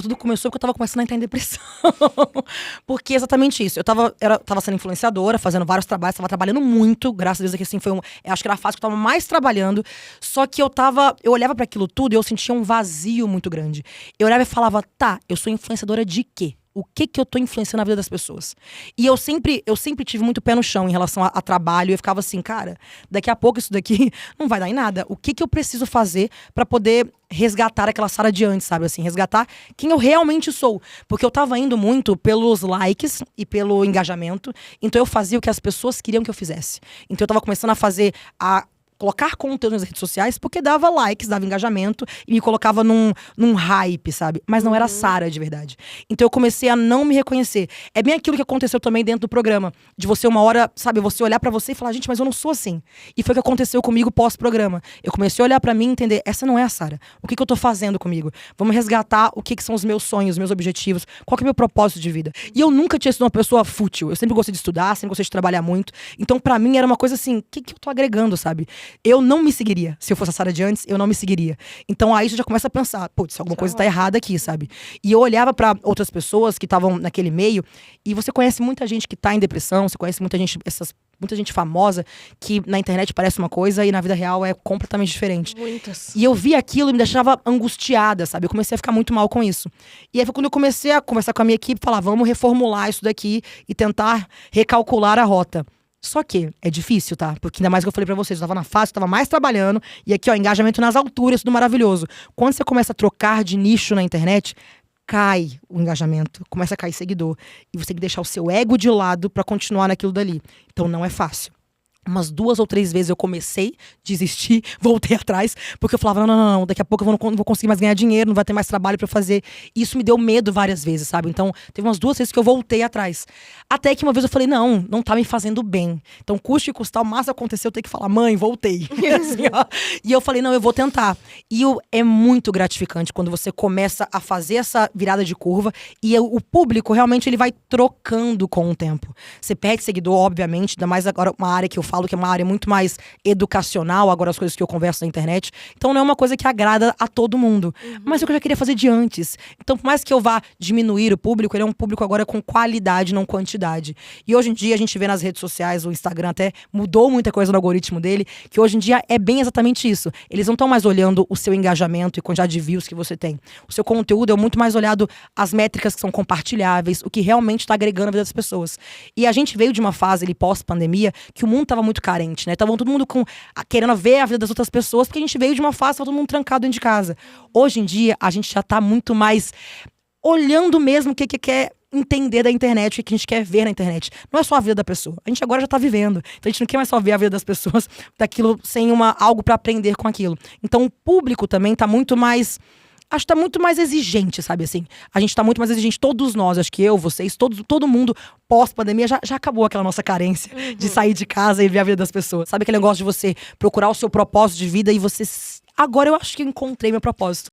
tudo começou porque eu tava começando a entrar em depressão. Porque é exatamente isso. Eu tava sendo influenciadora, fazendo vários trabalhos, tava trabalhando muito, graças a Deus, que assim, eu acho que era a fase que eu tava mais trabalhando. Só que eu olhava pra aquilo tudo e eu sentia um vazio muito grande. Eu olhava e falava, tá, eu sou influenciadora de quê? O que eu tô influenciando na vida das pessoas? E eu sempre tive muito pé no chão em relação a trabalho. E eu ficava assim, cara, daqui a pouco isso daqui não vai dar em nada. O que eu preciso fazer pra poder resgatar aquela Sara de antes, sabe? Assim, resgatar quem eu realmente sou. Porque eu tava indo muito pelos likes e pelo engajamento. Então eu fazia o que as pessoas queriam que eu fizesse. Então eu tava começando a colocar conteúdo nas redes sociais porque dava likes, dava engajamento e me colocava num hype, sabe? Mas não era Sara de verdade. Então eu comecei a não me reconhecer. É bem aquilo que aconteceu também dentro do programa. De você uma hora, sabe, você olhar pra você e falar, gente, mas eu não sou assim. E foi o que aconteceu comigo pós-programa. Eu comecei a olhar pra mim e entender, essa não é a Sara. O que eu tô fazendo comigo? Vamos resgatar o que são os meus sonhos, os meus objetivos, qual que é o meu propósito de vida. E eu nunca tinha sido uma pessoa fútil. Eu sempre gostei de estudar, sempre gostei de trabalhar muito. Então pra mim era uma coisa assim, o que eu tô agregando, sabe? Eu não me seguiria. Se eu fosse a Sara de antes, eu não me seguiria. Então aí você já começa a pensar, putz, alguma coisa tá errada aqui, sabe? E eu olhava pra outras pessoas que estavam naquele meio, e você conhece muita gente que tá em depressão, você conhece muita gente famosa que na internet parece uma coisa e na vida real é completamente diferente. Muitas. E eu vi aquilo e me deixava angustiada, sabe? Eu comecei a ficar muito mal com isso. E aí foi quando eu comecei a conversar com a minha equipe, falar, vamos reformular isso daqui e tentar recalcular a rota. Só que é difícil, tá? Porque ainda mais que eu falei pra vocês, eu tava na fase, eu tava mais trabalhando. E aqui, ó, engajamento nas alturas, tudo maravilhoso. Quando você começa a trocar de nicho na internet, cai o engajamento, começa a cair seguidor. E você tem que deixar o seu ego de lado pra continuar naquilo dali. Então não é fácil. Umas 2 ou 3 vezes eu comecei, desisti, voltei atrás, porque eu falava, não, daqui a pouco eu não vou conseguir mais ganhar dinheiro, não vai ter mais trabalho pra fazer. E isso me deu medo várias vezes, sabe? Então, teve umas 2 vezes que eu voltei atrás. Até que uma vez eu falei, não tá me fazendo bem. Então, custe e custar, o máximo aconteceu, eu tenho que falar, mãe, voltei. Assim, ó. E eu falei, não, eu vou tentar. E é muito gratificante quando você começa a fazer essa virada de curva e o público realmente ele vai trocando com o tempo. Você perde seguidor, obviamente, ainda mais agora uma área que eu falo que é uma área muito mais educacional, agora as coisas que eu converso na internet. Então não é uma coisa que agrada a todo mundo. Mas é o que eu já queria fazer de antes. Então por mais que eu vá diminuir o público, ele é um público agora com qualidade, não quantidade. E hoje em dia a gente vê nas redes sociais, o Instagram até mudou muita coisa no algoritmo dele, que hoje em dia é bem exatamente isso. Eles não estão mais olhando o seu engajamento e quantidade de views que você tem. O seu conteúdo é muito mais olhado as métricas que são compartilháveis, o que realmente está agregando a vida das pessoas. E a gente veio de uma fase ali pós-pandemia que o mundo estava muito carente, né? Tava todo mundo querendo ver a vida das outras pessoas, porque a gente veio de uma fase, tava todo mundo trancado dentro de casa. Hoje em dia, a gente já tá muito mais olhando mesmo o que quer entender da internet, o que a gente quer ver na internet. Não é só a vida da pessoa. A gente agora já tá vivendo. Então a gente não quer mais só ver a vida das pessoas daquilo sem algo pra aprender com aquilo. Então o público também tá muito mais... Acho que tá muito mais exigente, sabe assim? A gente tá muito mais exigente, todos nós, acho que eu, vocês, todo mundo, pós-pandemia, já acabou aquela nossa carência de sair de casa e ver a vida das pessoas. Sabe aquele negócio de você procurar o seu propósito de vida e você... Agora eu acho que encontrei meu propósito.